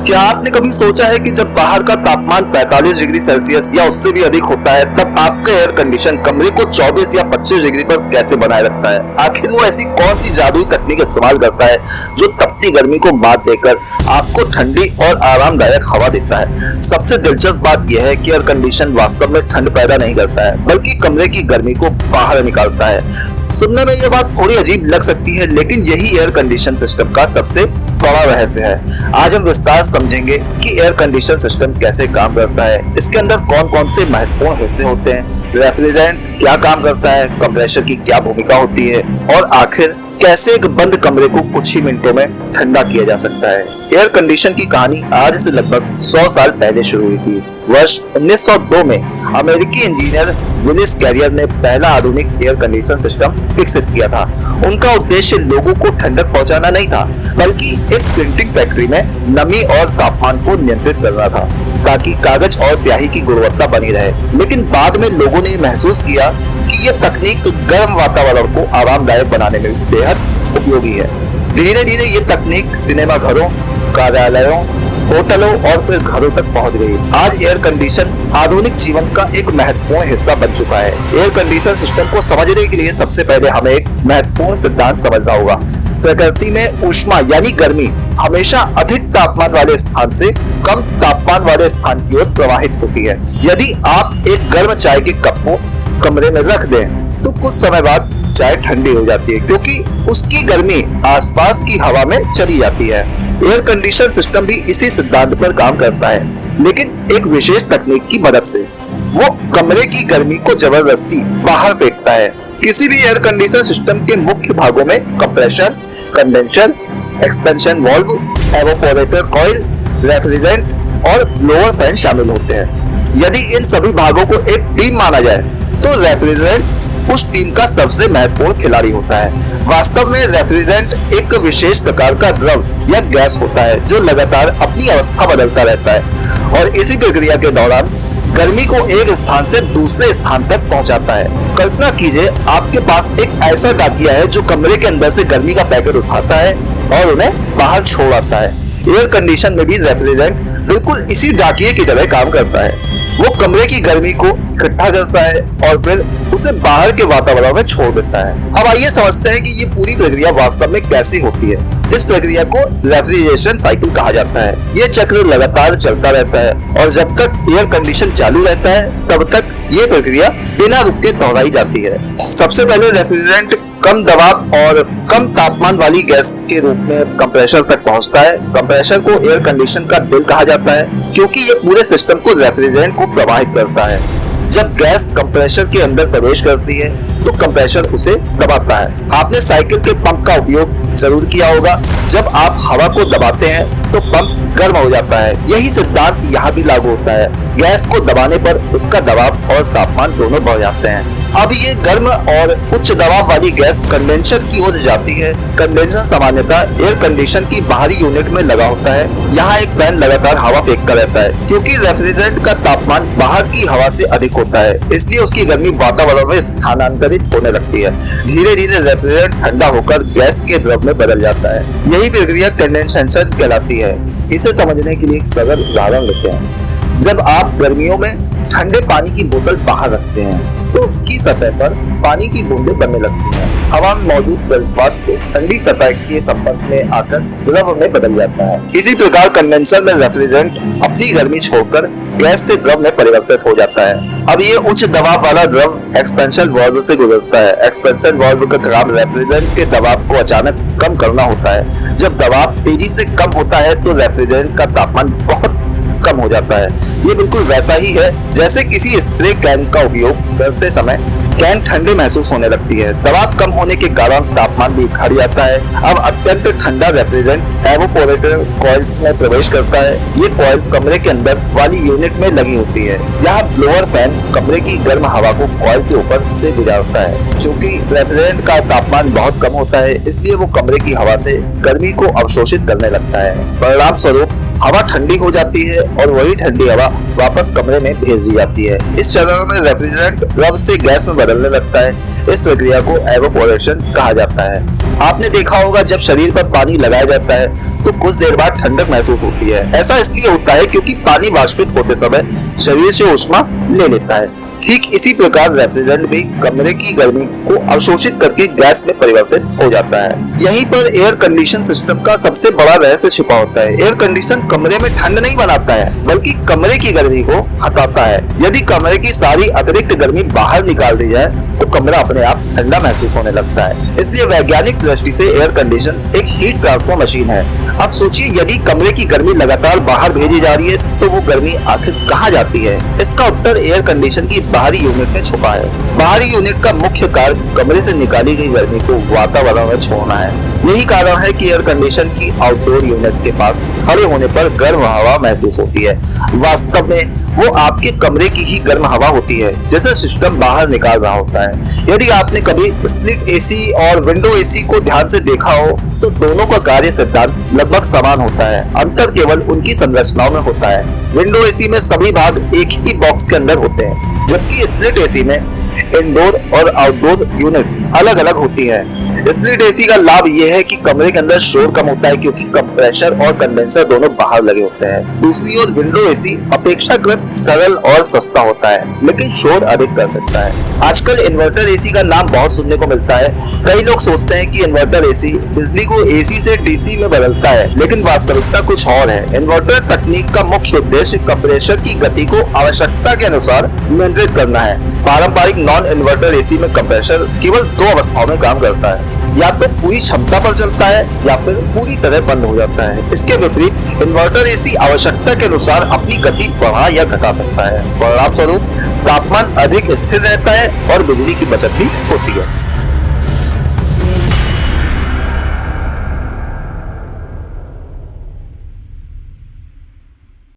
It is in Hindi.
क्या आपने कभी सोचा है कि जब बाहर का तापमान 45 डिग्री सेल्सियस या उससे भी अधिक होता है तब आपका एयर कंडीशन कमरे को 24 या 25 डिग्री पर कैसे बनाए रखता है? आखिर वो ऐसी कौन सी जादुई तकनीक इस्तेमाल करता है जो तपती गर्मी को मात देकर आपको ठंडी और आरामदायक हवा देता है? सबसे दिलचस्प बात यह है कि एयर कंडीशन वास्तव में ठंड पैदा नहीं करता है बल्कि कमरे की गर्मी को बाहर निकालता है। सुनने में यह बात थोड़ी अजीब लग सकती है, लेकिन यही एयर कंडीशन सिस्टम का सबसे बड़ा रहस्य है। आज हम विस्तार समझेंगे कि एयर कंडीशन सिस्टम कैसे काम करता है, इसके अंदर कौन कौन से महत्वपूर्ण हिस्से होते हैं, रेफ्रिजरेंट क्या काम करता है, कंप्रेसर की क्या भूमिका होती है और आखिर कैसे एक बंद कमरे को कुछ ही मिनटों में ठंडा किया जा सकता है। एयर कंडीशन की कहानी आज से लगभग 100 साल पहले शुरू हुई थी। वर्ष 1902 में अमेरिकी इंजीनियर विलिस कैरियर ने पहला आधुनिक एयर कंडीशन सिस्टम विकसित किया था। उनका उद्देश्य लोगों को ठंडक पहुंचाना नहीं था, बल्कि एक प्रिंटिंग फैक्ट्री में नमी और तापमान को नियंत्रित करना था ताकि कागज और स्याही की गुणवत्ता बनी रहे। लेकिन बाद में लोगों ने महसूस किया कि यह तकनीक गर्म वातावरण को आरामदायक बनाने में बेहद उपयोगी है। धीरे धीरे ये तकनीक सिनेमा घरों, कार्यालयों, होटलों और फिर घरों तक पहुंच गई। आज एयर कंडीशन आधुनिक जीवन का एक महत्वपूर्ण हिस्सा बन चुका है। एयर कंडीशन सिस्टम को समझने के लिए सबसे पहले हमें एक महत्वपूर्ण सिद्धांत समझना होगा। प्रकृति में ऊष्मा यानी गर्मी हमेशा अधिक तापमान वाले स्थान से कम तापमान वाले स्थान की ओर प्रवाहित होती है। यदि आप एक गर्म चाय के कप को कमरे में रख दें तो कुछ समय बाद चाय ठंडी हो जाती है, क्योंकि उसकी गर्मी आसपास की हवा में चली जाती है। एयर कंडीशन सिस्टम भी इसी सिद्धांत पर काम करता है, लेकिन एक विशेष तकनीक की मदद से। वो कमरे की गर्मी को जबरदस्ती बाहर फेंकता है। किसी भी एयर कंडीशन सिस्टम के मुख्य भागों में compressor, condenser, expansion valve, evaporator coil, refrigerant और ब्लोअर फैन शामिल होते हैं। यदि इन सभी भागों को एक टीम माना जाए तो रेफ्रिजरेंट उस टीम का सबसे महत्वपूर्ण खिलाड़ी होता है। वास्तव में रेफ्रिजरेंट एक विशेष प्रकार का द्रव या गैस होता है जो लगातार अपनी अवस्था बदलता रहता है और इसी प्रक्रिया के दौरान गर्मी को एक स्थान से दूसरे स्थान तक पहुंचाता है। कल्पना कीजिए आपके पास एक ऐसा डाकिया है जो कमरे के अंदर से गर्मी का पैकेट उठाता है और उन्हें बाहर छोड़ आता है। एयर कंडीशन में भी रेफ्रिजरेंट बिल्कुल इसी डाकिये की तरह काम करता है। वो कमरे की गर्मी को इकट्ठा करता है और फिर उसे बाहर के वातावरण में छोड़ देता है। अब आइए समझते हैं कि ये पूरी प्रक्रिया वास्तव में कैसे होती है। इस प्रक्रिया को रेफ्रिजरेशन साइकिल कहा जाता है। ये चक्र लगातार चलता रहता है और जब तक एयर कंडीशन चालू रहता है तब तक ये प्रक्रिया बिना रुके दोहराई जाती है। सबसे पहले रेफ्रिजरेंट कम दबाव और कम तापमान वाली गैस के रूप में कंप्रेसर तक पहुंचता है। कंप्रेसर को एयर कंडीशन का दिल कहा जाता है क्योंकि ये पूरे सिस्टम को रेफ्रिजरेंट को प्रवाहित करता है। जब गैस कंप्रेसर के अंदर प्रवेश करती है तो कंप्रेसर उसे दबाता है। आपने साइकिल के पंप का उपयोग जरूर किया होगा। जब आप हवा को दबाते हैं तो पंप गर्म हो जाता है। यही सिद्धांत यहाँ भी लागू होता है। गैस को दबाने पर उसका दबाव और तापमान दोनों बढ़ जाते हैं। अब ये गर्म और उच्च दबाव वाली गैस कंडेंसर की ओर जाती है। कंडेंसर सामान्यतः एयर कंडीशन की बाहरी यूनिट में लगा होता है। यहाँ एक फैन लगातार हवा फेंकता रहता है। क्योंकि रेफ्रिजरेंट का तापमान बाहर की हवा से अधिक होता है, इसलिए उसकी गर्मी वातावरण में स्थानांतरित होने लगती है। धीरे धीरे रेफ्रिजरेंट ठंडा होकर गैस के द्रव में बदल जाता है। यही प्रक्रिया कंडेंसेशन कहलाती है। इसे समझने के लिए एक सरल उदाहरण लेते हैं। जब आप गर्मियों में ठंडे पानी की बोतल बाहर रखते हैं तो उसकी सतह पर पानी की बूंदें बनने लगती हैं। हवा में मौजूद जल वाष्प ठंडी सतह के संपर्क में आकर द्रव में बदल जाता है। इसी प्रकार कंडेंसर में रेफ्रिजरेंट अपनी गर्मी छोड़कर गैस से द्रव में परिवर्तित हो जाता है। अब ये उच्च दबाव वाला द्रव एक्सपेंशन वाल्व से गुजरता है। एक्सपेंशन वाल्व का काम रेफ्रिजरेंट के दबाव को अचानक कम करना होता है। जब दबाव तेजी से कम होता है तो रेफ्रिजरेंट का तापमान बहुत कम हो जाता है। ये बिल्कुल वैसा ही है जैसे किसी स्प्रे कैन का उपयोग करते समय कैन ठंडे महसूस होने लगती है। दबाव कम होने के कारण तापमान भी घट जाता है। अब अत्यंत ठंडा रेफ्रिजरेंट एवापोरेटर कॉइल्स में प्रवेश करता है। ये कॉइल कमरे के अंदर वाली यूनिट में लगी होती है। यहाँ ब्लोअर फैन कमरे की गर्म हवा को कॉइल के ऊपर से गुजारता है। चूँकि रेफ्रिजरेंट का तापमान बहुत कम होता है, इसलिए वो कमरे की हवा से गर्मी को अवशोषित करने लगता है। परिणाम स्वरूप हवा ठंडी हो जाती है और वही ठंडी हवा वापस कमरे में भेज दी जाती है। इस चरण में रेफ्रिजरेंट द्रव से गैस में बदलने लगता है। इस प्रक्रिया को एवापोरेशन कहा जाता है। आपने देखा होगा जब शरीर पर पानी लगाया जाता है तो कुछ देर बाद ठंडक महसूस होती है। ऐसा इसलिए होता है क्योंकि पानी वाष्पित होते समय शरीर से ऊष्मा ले लेता है। ठीक इसी प्रकार रेफ्रिजरेंट भी कमरे की गर्मी को अवशोषित करके गैस में परिवर्तित हो जाता है। यहीं पर एयर कंडीशन सिस्टम का सबसे बड़ा रहस्य छिपा होता है। एयर कंडीशन कमरे में ठंड नहीं बनाता है बल्कि कमरे की गर्मी को हटाता है। यदि कमरे की सारी अतिरिक्त गर्मी बाहर निकाल दी जाए तो कमरा अपने आप ठंडा महसूस होने लगता है। इसलिए वैज्ञानिक दृष्टि से एयर कंडीशन एक हीट ट्रांसफर मशीन है। अब सोचिए यदि कमरे की गर्मी लगातार बाहर भेजी जा रही है तो वो गर्मी आखिर कहाँ जाती है? इसका उत्तर एयर कंडीशन की बाहरी यूनिट में छुपा है। बाहरी यूनिट का मुख्य कार्य कमरे से निकाली गई गर्मी को वातावरण में छोड़ना है। यही कारण है कि एयर कंडीशन की आउटडोर यूनिट के पास खड़े होने पर गर्म हवा महसूस होती है। वास्तव में वो आपके कमरे की ही गर्म हवा होती है जैसे सिस्टम बाहर निकाल रहा होता है। यदि आपने कभी स्प्लिट एसी और विंडो एसी को ध्यान से देखा हो तो दोनों का कार्य सिद्धांत लगभग समान होता है। अंतर केवल उनकी संरचनाओं में होता है। विंडो एसी में सभी भाग एक ही बॉक्स के अंदर होते हैं जबकि स्प्लिट एसी में इंडोर और आउटडोर यूनिट अलग अलग होती है। स्प्लिट एसी का लाभ यह है कि कमरे के अंदर शोर कम होता है क्योंकि कंप्रेसर और कंडेंसर दोनों बाहर लगे होते हैं। दूसरी ओर विंडो एसी अपेक्षाकृत सरल और सस्ता होता है लेकिन शोर अधिक कर सकता है। आजकल इन्वर्टर एसी का नाम बहुत सुनने को मिलता है। कई लोग सोचते हैं कि इन्वर्टर एसी बिजली को एसी से डीसी में बदलता है लेकिन वास्तविकता कुछ और है। इन्वर्टर तकनीक का मुख्य उद्देश्य कंप्रेसर की गति को आवश्यकता के अनुसार नियंत्रित करना है। पारंपरिक नॉन इन्वर्टर एसी में कंप्रेसर केवल दो अवस्थाओं में काम करता है, या तो पूरी क्षमता पर चलता है या फिर पूरी तरह बंद हो जाता है। इसके विपरीत इन्वर्टर एसी आवश्यकता के अनुसार अपनी गति बढ़ा या घटा सकता है। परिणाम स्वरूप तापमान अधिक स्थिर रहता है और बिजली की बचत भी होती है।